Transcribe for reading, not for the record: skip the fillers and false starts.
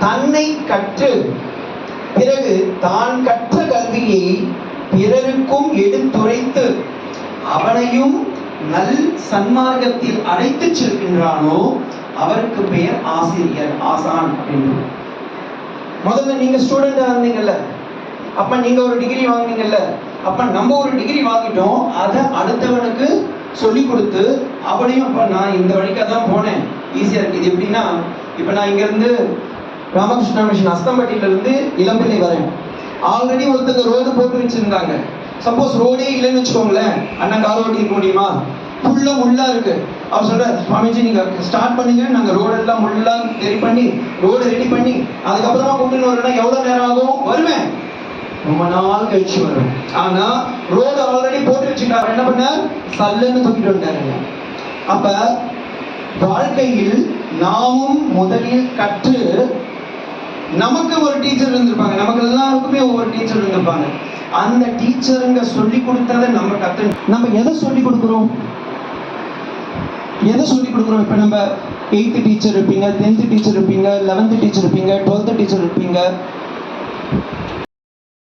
தன்னை கற்று பிறகு தான் கற்ற கல்வியை பிறருக்கும் எடுத்துரைத்து அவனையும் நல் சன்மார்க்கத்தில் அழைத்து செல்கின்றானோ அவருக்கு பெயர் ஆசிரியர், ஆசான் அப்படின்னு. முதல்ல நீங்க ஸ்டூடெண்டா இருந்தீங்கல்ல, அப்ப நீங்க ஒரு டிகிரி வாங்கினீங்கல்ல, அப்ப நம்ம ஒரு டிகிரி வாங்கிட்டோம், அதை அடுத்தவனுக்கு சொல்லி கொடுத்து அவனையும் அப்ப நான் இந்த வழிக்காக தான் போனேன், ஈஸியா இருக்கு. இது எப்படின்னா, இப்ப நான் இங்க இருந்து ராமகிருஷ்ணா மிஷன் அஸ்தம்பட்டியில இருந்து இளம்பிள்ளை வரேன். ஆல்ரெடி ஒருத்தங்க ரோடு போட்டு வச்சிருந்தாங்க. சப்போஸ் ரோடே இல்லைன்னு வச்சுக்கோங்களேன், அண்ணன் கார் ஓட்டிக்க முடியுமா? ஃபுல்லா முள்ளா இருக்கு. அவர் சொல்ற, சுவாமிஜி நீங்க ஸ்டார்ட் பண்ணுங்க, நாங்க ரோடெல்லாம் முள்ளா ரெடி பண்ணி ரோடு ரெடி பண்ணி அதுக்கப்புறமா கூப்பிட்டு வரணும். எவ்வளவு நேரம் ஆகும்? வருவேன், ரொம்ப நாள் கழிச்சு வருவேன். ஆனா ரோடு ஆல்ரெடி போட்டு வச்சுட்டாரு. என்ன பண்ணார்? சல்லுன்னு தூக்கிட்டு வந்தாருங்க. அப்ப வாழ்க்கையில் நாமும் முதலில் கற்று, நமக்கு ஒரு டீச்சர் இருந்திருப்பாங்க, நமக்கு எல்லாருக்குமே ஒவ்வொரு டீச்சர் இருந்திருப்பாங்க. அந்த டீச்சருங்க சொல்லி கொடுத்ததை நம்ம கற்று நம்ம எதை சொல்லி கொடுக்குறோம்? எதை சொல்லி கொடுக்குறோம்? இப்போ நம்ம 8th டீச்சர் இருப்பீங்க, 10th டீச்சர் இருப்பீங்க, 11th டீச்சர் இருப்பீங்க, 12th டீச்சர் இருப்பீங்க,